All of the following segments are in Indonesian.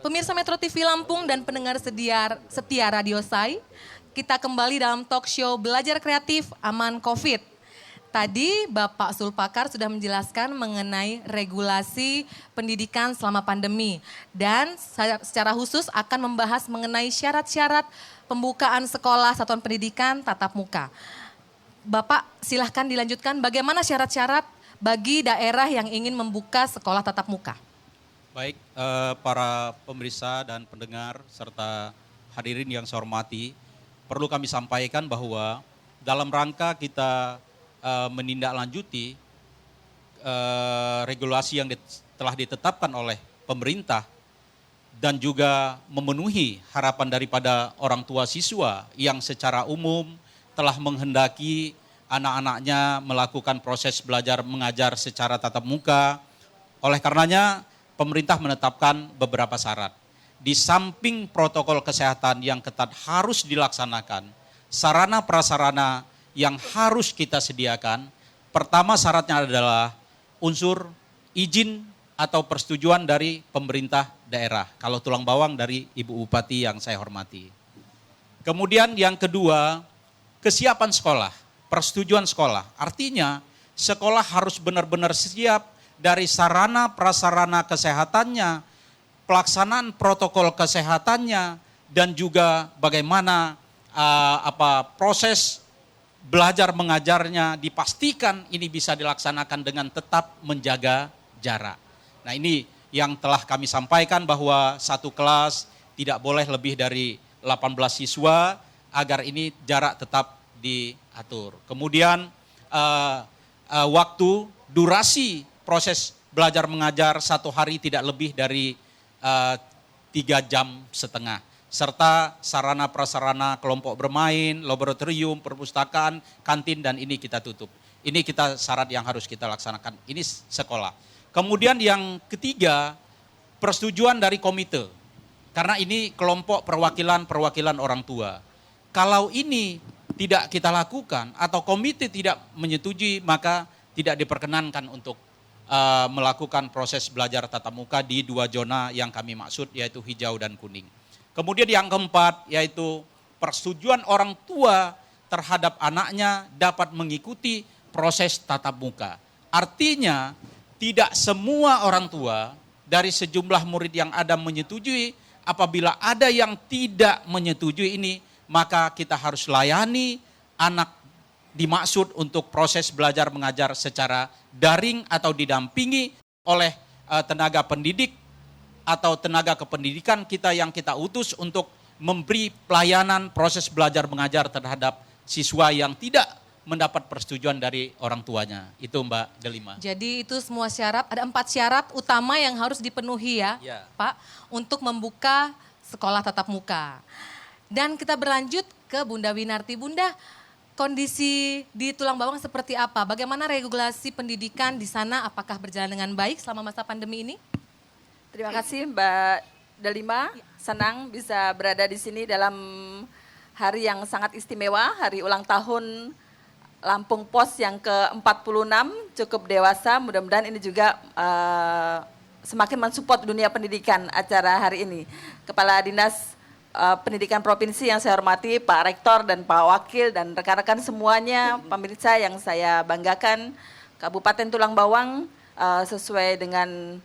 Pemirsa Metro TV Lampung dan pendengar setia Radio Sai, kita kembali dalam talk show Belajar Kreatif Aman COVID. Tadi Bapak Sulpakar sudah menjelaskan mengenai regulasi pendidikan selama pandemi. Dan secara khusus akan membahas mengenai syarat-syarat pembukaan sekolah satuan pendidikan tatap muka. Bapak silahkan dilanjutkan bagaimana syarat-syarat bagi daerah yang ingin membuka sekolah tatap muka. Baik, para pemirsa dan pendengar serta hadirin yang saya hormati, perlu kami sampaikan bahwa dalam rangka kita menindaklanjuti regulasi yang telah ditetapkan oleh pemerintah dan juga memenuhi harapan daripada orang tua siswa yang secara umum telah menghendaki anak-anaknya melakukan proses belajar mengajar secara tatap muka. Oleh karenanya, pemerintah menetapkan beberapa syarat. Di samping protokol kesehatan yang ketat harus dilaksanakan, sarana prasarana yang harus kita sediakan, pertama syaratnya adalah unsur izin atau persetujuan dari pemerintah daerah. Kalau tulang bawang dari Ibu Bupati yang saya hormati. Kemudian yang kedua, kesiapan sekolah, persetujuan sekolah. Artinya sekolah harus benar-benar siap dari sarana prasarana kesehatannya, pelaksanaan protokol kesehatannya, dan juga bagaimana proses belajar mengajarnya dipastikan ini bisa dilaksanakan dengan tetap menjaga jarak. Nah, ini yang telah kami sampaikan bahwa satu kelas tidak boleh lebih dari 18 siswa agar ini jarak tetap diatur. Kemudian waktu, durasi proses belajar mengajar satu hari tidak lebih dari 3,5 jam, serta sarana prasarana kelompok bermain, laboratorium, perpustakaan, kantin, dan ini kita tutup. Ini kita syarat yang harus kita laksanakan. Ini sekolah. Kemudian yang ketiga, persetujuan dari komite. Karena ini kelompok perwakilan orang tua. Kalau ini tidak kita lakukan atau komite tidak menyetujui, maka tidak diperkenankan untuk melakukan proses belajar tatap muka di 2 zona yang kami maksud, yaitu hijau dan kuning. Kemudian yang keempat, yaitu persetujuan orang tua terhadap anaknya dapat mengikuti proses tatap muka. Artinya tidak semua orang tua dari sejumlah murid yang ada menyetujui. Apabila ada yang tidak menyetujui ini, maka kita harus layani anak dimaksud untuk proses belajar mengajar secara daring atau didampingi oleh tenaga pendidik atau tenaga kependidikan kita yang kita utus untuk memberi pelayanan proses belajar mengajar terhadap siswa yang tidak mendapat persetujuan dari orang tuanya. Itu Mbak Delima. Jadi itu semua syarat, ada 4 syarat utama yang harus dipenuhi ya, Pak, untuk membuka sekolah tatap muka. Dan kita berlanjut ke Bunda Winarti. Bunda, kondisi di Tulang Bawang seperti apa? Bagaimana regulasi pendidikan di sana? Apakah berjalan dengan baik selama masa pandemi ini? Terima kasih Mbak Delima. Senang bisa berada di sini dalam hari yang sangat istimewa, hari ulang tahun Lampung Pos yang ke-46, cukup dewasa. Mudah-mudahan ini juga semakin mensupport dunia pendidikan acara hari ini. Kepala Dinas Pendidikan Provinsi yang saya hormati, Pak Rektor dan Pak Wakil dan rekan-rekan semuanya, pemirsa yang saya banggakan, Kabupaten Tulang Bawang sesuai dengan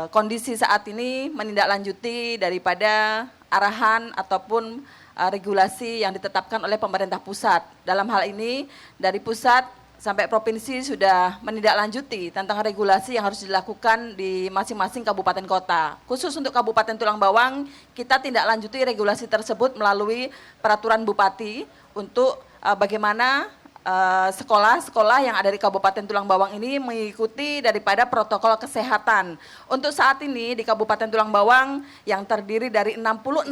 kondisi saat ini menindaklanjuti daripada arahan ataupun regulasi yang ditetapkan oleh pemerintah pusat. Dalam hal ini dari pusat sampai provinsi sudah menindaklanjuti tentang regulasi yang harus dilakukan di masing-masing kabupaten kota. Khusus untuk Kabupaten Tulang Bawang, kita tindak lanjuti regulasi tersebut melalui peraturan Bupati untuk bagaimana sekolah-sekolah yang ada di Kabupaten Tulang Bawang ini mengikuti daripada protokol kesehatan. Untuk saat ini di Kabupaten Tulang Bawang yang terdiri dari 66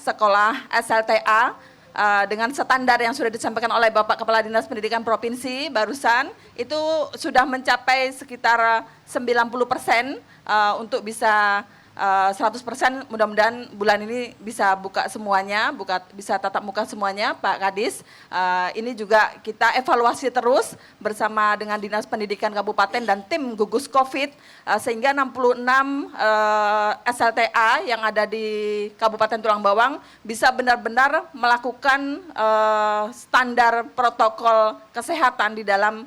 sekolah SLTA, dengan standar yang sudah disampaikan oleh Bapak Kepala Dinas Pendidikan Provinsi barusan, itu sudah mencapai sekitar 90% untuk bisa 100% mudah-mudahan bulan ini bisa buka semuanya, bisa tatap muka semuanya Pak Kadis. Ini juga kita evaluasi terus bersama dengan Dinas Pendidikan Kabupaten dan tim gugus COVID sehingga 66 SLTA yang ada di Kabupaten Tulang Bawang bisa benar-benar melakukan standar protokol kesehatan di dalam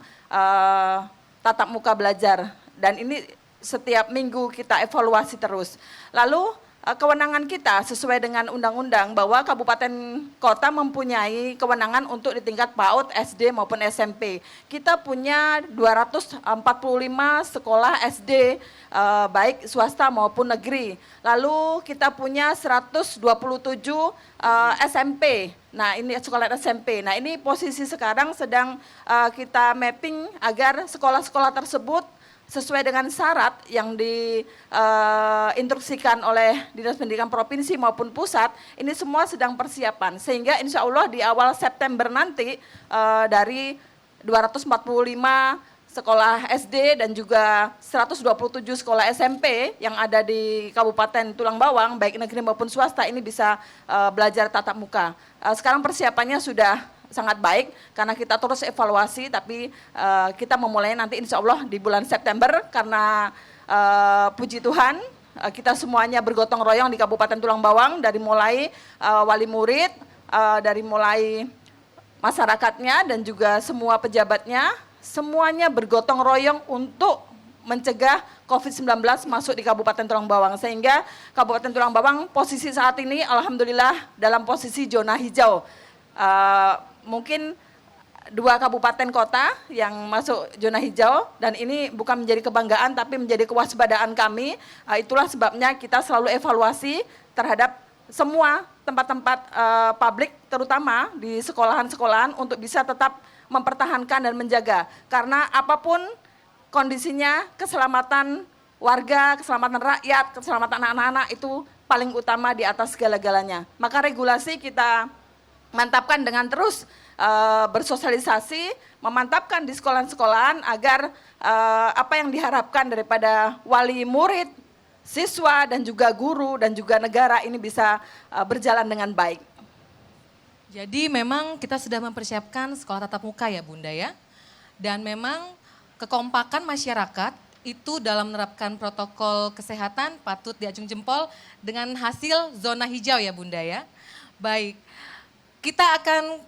tatap muka belajar. Dan ini setiap minggu kita evaluasi terus. Lalu kewenangan kita sesuai dengan undang-undang bahwa kabupaten kota mempunyai kewenangan untuk di tingkat PAUD, SD maupun SMP. Kita punya 245 sekolah SD baik swasta maupun negeri. Lalu kita punya 127 SMP. Nah, ini sekolah SMP. Nah, ini posisi sekarang sedang kita mapping agar sekolah-sekolah tersebut sesuai dengan syarat yang diinstruksikan oleh Dinas Pendidikan Provinsi maupun pusat, ini semua sedang persiapan. Sehingga insya Allah di awal September nanti dari 245 sekolah SD dan juga 127 sekolah SMP yang ada di Kabupaten Tulang Bawang, baik negeri maupun swasta, ini bisa belajar tatap muka. Sekarang persiapannya sudah sangat baik karena kita terus evaluasi, tapi kita memulai nanti insya Allah di bulan September karena puji Tuhan kita semuanya bergotong royong di Kabupaten Tulang Bawang, dari mulai wali murid, dari mulai masyarakatnya dan juga semua pejabatnya, semuanya bergotong royong untuk mencegah COVID-19 masuk di Kabupaten Tulang Bawang, sehingga Kabupaten Tulang Bawang posisi saat ini alhamdulillah dalam posisi zona hijau. Mungkin 2 kabupaten kota yang masuk zona hijau, dan ini bukan menjadi kebanggaan tapi menjadi kewaspadaan kami. Itulah sebabnya kita selalu evaluasi terhadap semua tempat-tempat publik, terutama di sekolahan-sekolahan, untuk bisa tetap mempertahankan dan menjaga. Karena apapun kondisinya, keselamatan warga, keselamatan rakyat, keselamatan anak-anak itu paling utama di atas segala-galanya. Maka regulasi kita mantapkan dengan terus bersosialisasi, memantapkan di sekolah-sekolahan agar apa yang diharapkan daripada wali murid, siswa dan juga guru dan juga negara ini bisa berjalan dengan baik. Jadi memang kita sudah mempersiapkan sekolah tatap muka ya Bunda ya. Dan memang kekompakan masyarakat itu dalam menerapkan protokol kesehatan patut diacung jempol dengan hasil zona hijau ya Bunda ya. Baik. Kita akan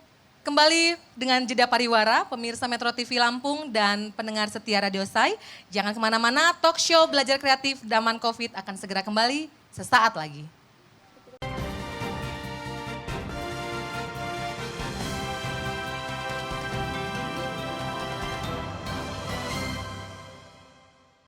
kembali dengan jeda pariwara, pemirsa Metro TV Lampung dan pendengar setia Radio Sai. Jangan kemana-mana, talk show Belajar Kreatif Zaman Covid akan segera kembali sesaat lagi.